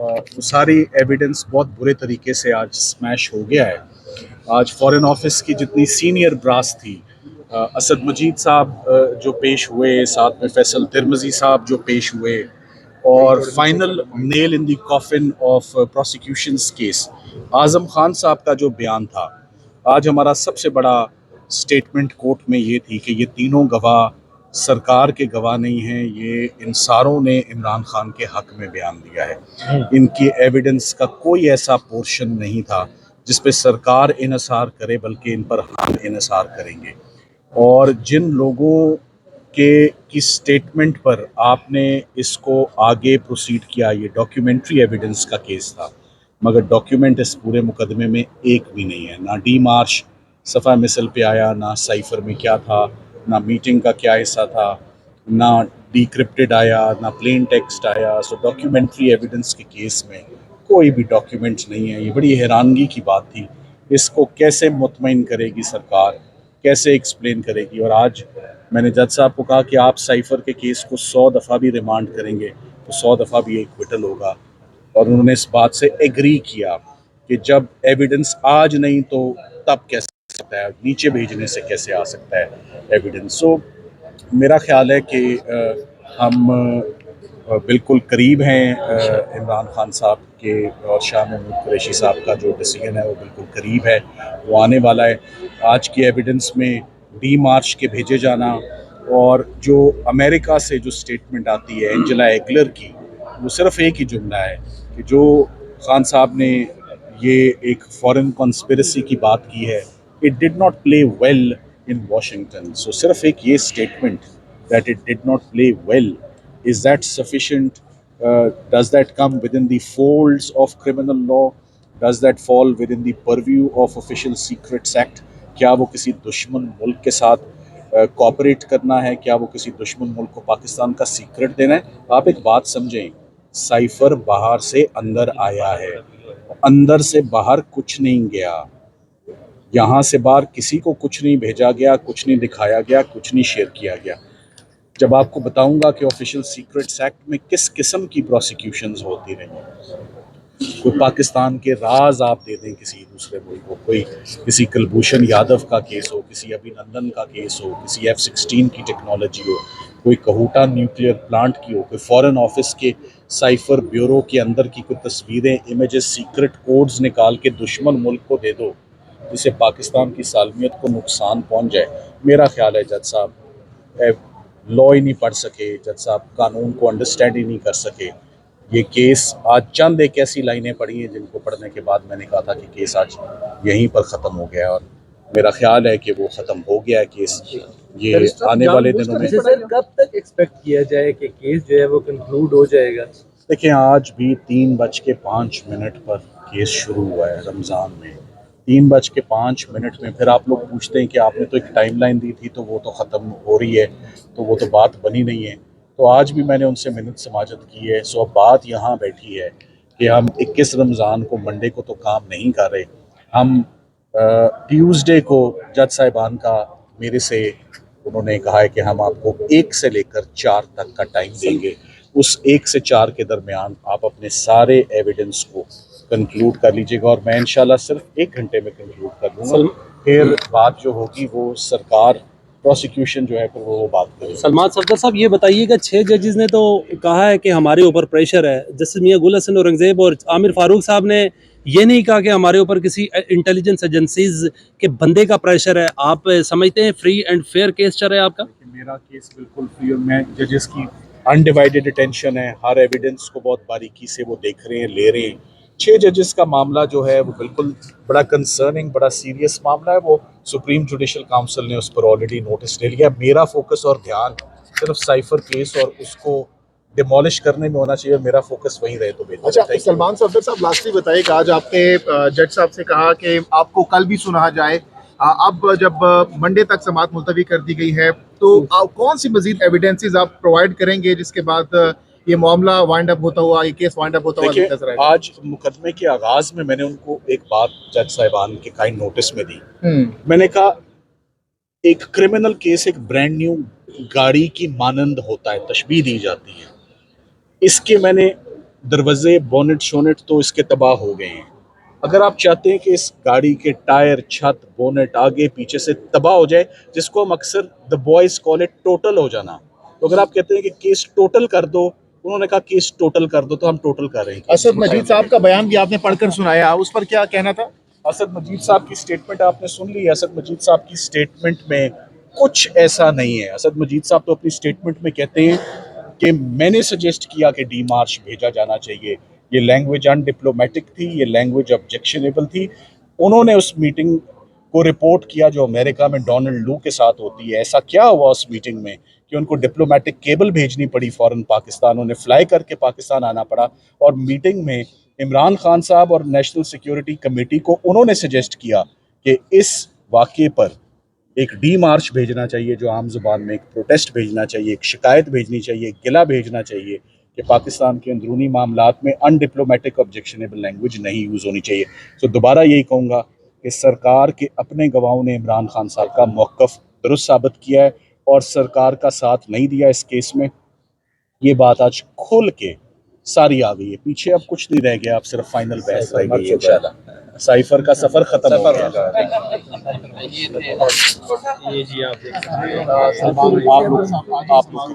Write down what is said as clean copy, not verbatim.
वो सारी एविडेंस बहुत बुरे तरीके से आज स्मैश हो गया है। आज फॉरेन ऑफिस की जितनी सीनियर ब्रास थी, असद मजीद साहब जो पेश हुए, साथ में फैसल तिरमजी साहब जो पेश हुए, और final nail in the coffin of prosecution's case Azam Khan sahab का जो बयान था। आज हमारा सबसे बड़ा स्टेटमेंट कोर्ट में ये थी कि ये तीनों गवाह सरकार के गवाह नहीं हैं, ये इंसारों ने इमरान खान के हक में बयान दिया है। इनकी एविडेंस का कोई ऐसा पोर्शन नहीं था जिस पे सरकार इन्हिसार करे, बल्कि इन पर हम इन्हिसार करेंगे। और जिन लोगों के की स्टेटमेंट पर आपने इसको आगे प्रोसीड किया, ये डॉक्यूमेंट्री एविडेंस का केस था, मगर डॉक्यूमेंट इस पूरे मुकदमे में एक भी नहीं है। ना डी मार्च सफ़ा मिसल पे आया, ना साइफर में क्या था, ना मीटिंग का क्या हिस्सा था, ना डिक्रिप्टेड आया, ना प्लेन टेक्स्ट आया। सो डॉक्यूमेंट्री एविडेंस के केस में कोई भी डॉक्यूमेंट नहीं है। ये बड़ी हैरानगी की बात थी। इसको कैसे मुतमईन करेगी सरकार, कैसे एक्सप्लेन करेगी? और आज मैंने जज साहब को कहा कि आप साइफर के केस को 100 दफ़ा भी रिमांड करेंगे तो 100 दफ़ा भी एक्विटल होगा। और उन्होंने इस बात से एग्री किया कि जब एविडेंस आज नहीं तो तब कैसे सकता है, नीचे भेजने से कैसे आ सकता है एविडेंस। सो मेरा ख्याल है कि हम बिल्कुल करीब हैं इमरान खान साहब के, और शाह महमूद कुरैशी साहब का जो डिसीजन है वो बिल्कुल करीब है, वो आने वाला है। आज की एविडेंस में डी मार्च के भेजे जाना, और जो अमेरिका से जो स्टेटमेंट आती है एंजेला एगलर की, वो सिर्फ एक ही जुमला है कि जो खान साहब ने ये एक फॉरेन कॉन्स्पिरेसी की बात की है, it did not play well in Washington. So सिर्फ एक ये statement that it did not play well, is that sufficient? Does that come within the folds of criminal law? Does that fall within the purview of Official Secrets Act? क्या वो किसी दुश्मन मुल्क के साथ कॉपरेट करना है? क्या वो किसी दुश्मन मुल्क को पाकिस्तान का सीक्रेट देना है? आप एक बात समझें, साइफर बाहर से अंदर आया है, अंदर से बाहर कुछ नहीं गया। यहाँ से बाहर किसी को कुछ नहीं भेजा गया, कुछ नहीं दिखाया गया, कुछ नहीं शेयर किया गया। जब आपको बताऊंगा कि ऑफिशियल सीक्रेट्स एक्ट में किस किस्म की प्रोसिक्यूशंस होती रही, कोई पाकिस्तान के राज आप दे दें किसी दूसरे मुल्क को, कोई किसी कुलभूषण यादव का केस हो, किसी अभिनंदन का केस हो, किसी F-16 की टेक्नोलॉजी हो, कोई कहूटा न्यूक्लियर प्लांट की हो, कोई फॉरेन ऑफिस के साइफर ब्यूरो के अंदर की कोई तस्वीरें, इमेजेस, सीक्रेट कोड्स निकाल के दुश्मन मुल्क को दे दो जिससे पाकिस्तान की सालमियत को नुकसान पहुँच जाए। मेरा ख्याल है जज साहब लॉ ही नहीं पढ़ सके, जज साहब कानून को अंडरस्टैंड ही नहीं कर सके। ये केस आज चंद एक ऐसी लाइनें पढ़ी हैं जिनको पढ़ने के बाद मैंने कहा था कि केस आज यहीं पर ख़त्म हो गया है, और मेरा ख्याल है कि वो ख़त्म हो गया है केस। ये आने वाले दिनों में सर कब तक एक्सपेक्ट किया जाए कि केस जो है वो कंक्लूड हो जाएगा? देखिए, आज भी 3:05 पर केस शुरू हुआ है रमज़ान में। 3:05 में फिर आप लोग पूछते हैं कि आपने तो एक टाइमलाइन दी थी तो वो तो ख़त्म हो रही है, तो वो तो बात बनी नहीं है। तो आज भी मैंने उनसे मिन्नत समाजत की है। सो अब बात यहाँ बैठी है कि हम 21 रमज़ान को, मंडे को तो काम नहीं कर रहे, हम ट्यूसडे को जज साहिबान का मेरे से उन्होंने कहा है कि हम आपको 1 से लेकर 4 तक का टाइम देंगे। उस 1 से 4 के दरमियान आप अपने सारे एविडेंस को कंक्लूड कर लीजिएगा, और मैं इंशाल्लाह सिर्फ 1 घंटे में कंक्लूड कर दूंगा। फिर बात जो होगी वो सरकार, प्रोसिक्यूशन जो है फिर वो बात करेगी। सलमान सफदर साहब, ये बताइएगा 6 जजेस ने तो कहा है कि हमारे ऊपर प्रेशर है। जस्टिस मियां गुल हसन औरंगजेब और आमिर फारूक साहब ने ये नहीं कहा कि हमारे ऊपर किसी इंटेलिजेंस एजेंसीज के बंदे का प्रेशर है। आप समझते हैं फ्री एंड फेयर केस चल रहा है आपका? मेरा केस बिल्कुल फ्री, और मैं जजेस की अनडिवाइडेड अटेंशन है। हर एविडेंस को बहुत बारीकी से वो देख रहे हैं, ले रहे हैं। 6 जजेस का मामला जो है वो बिल्कुल बड़ा कंसर्निंग, बड़ा सीरियस मामला है। वो सुप्रीम जुडिशल काउंसिल ने उस पर ऑलरेडी नोटिस ले लिया। मेरा फोकस और ध्यान सिर्फ साइफर केस और उसको डिमोलिश करने में होना चाहिए, और मेरा फोकस वहीं रहे तो बेहतर। अच्छा, सलमान सफदर साहब, लास्टली बताइए कि आज आपने जज साहब से कहा कि आपको कल भी सुना जाए। अब जब मंडे तक समाअत मुलतवी कर दी गई है तो कौन सी मजीद एविडेंसेस आप प्रोवाइड करेंगे जिसके बाद ये मामला वाइंड अप होता हुआ, ये केस वाइंड अप होता हुआ नजर आएगा? आज मुकदमे के आगाज में मैंने उनको एक बात जज साहिबान के काइंड नोटिस में दी। मैंने कहा एक क्रिमिनल केस एक ब्रांड न्यू गाड़ी की मानंद होता है, तशबीह दी जाती है। इसके मैंने दरवाजे बोनेट शोनेट तो इसके तबाह हो गए हैं। अगर आप चाहते हैं कि इस गाड़ी के टायर, छत, बोनेट आगे पीछे से तबाह हो जाए, जिसको हम अक्सर the boys call it total हो जाना, तो अगर आप कहते हैं कि केस टोटल कर दो, उन्होंने कहा केस टोटल कर दो, तो हम टोटल कर रहे हैं। असद मजीद साहब का बयान भी आपने पढ़कर सुनाया, उस पर क्या कहना था? असद मजीद साहब की स्टेटमेंट आपने सुन ली है। असद मजीद साहब की स्टेटमेंट में कुछ ऐसा नहीं है। असद मजीद साहब तो अपनी स्टेटमेंट में कहते हैं कि मैंने सजेस्ट किया कि डी मार्च भेजा जाना चाहिए, ये लैंग्वेज अनडिप्लोमेटिक थी, ये लैंग्वेज ऑब्जेक्शनेबल थी। उन्होंने उस मीटिंग को रिपोर्ट किया जो अमेरिका में डोनाल्ड लू के साथ होती है। ऐसा क्या हुआ उस मीटिंग में कि उनको डिप्लोमेटिक केबल भेजनी पड़ी फ़ौरन पाकिस्तान, उन्हें फ्लाई करके पाकिस्तान आना पड़ा, और मीटिंग में इमरान खान साहब और नेशनल सिक्योरिटी कमेटी को उन्होंने सजेस्ट किया कि इस वाक़े पर एक डी मार्च भेजना चाहिए, जो आम ज़ुबान में एक प्रोटेस्ट भेजना चाहिए, एक शिकायत भेजनी चाहिए, एक गिला भेजना चाहिए कि पाकिस्तान के अंदरूनी मामलात में अनडिप्लोमेटिक ऑब्जेक्शनेबल लैंग्वेज नहीं यूज़ होनी चाहिए। तो दोबारा यही कहूँगा कि सरकार के अपने गवाहों ने इमरान खान साहब का मौक़िफ़ दुरुस्त साबित किया है और सरकार का साथ नहीं दिया इस केस में। ये बात आज खुल के सारी आ गई है, पीछे अब कुछ नहीं रह गया, अब सिर्फ फाइनल बहस रह गई है इंशाल्लाह। साइफर का सफ़र ख़त्म हो गया। ये जी आप देख आप लोग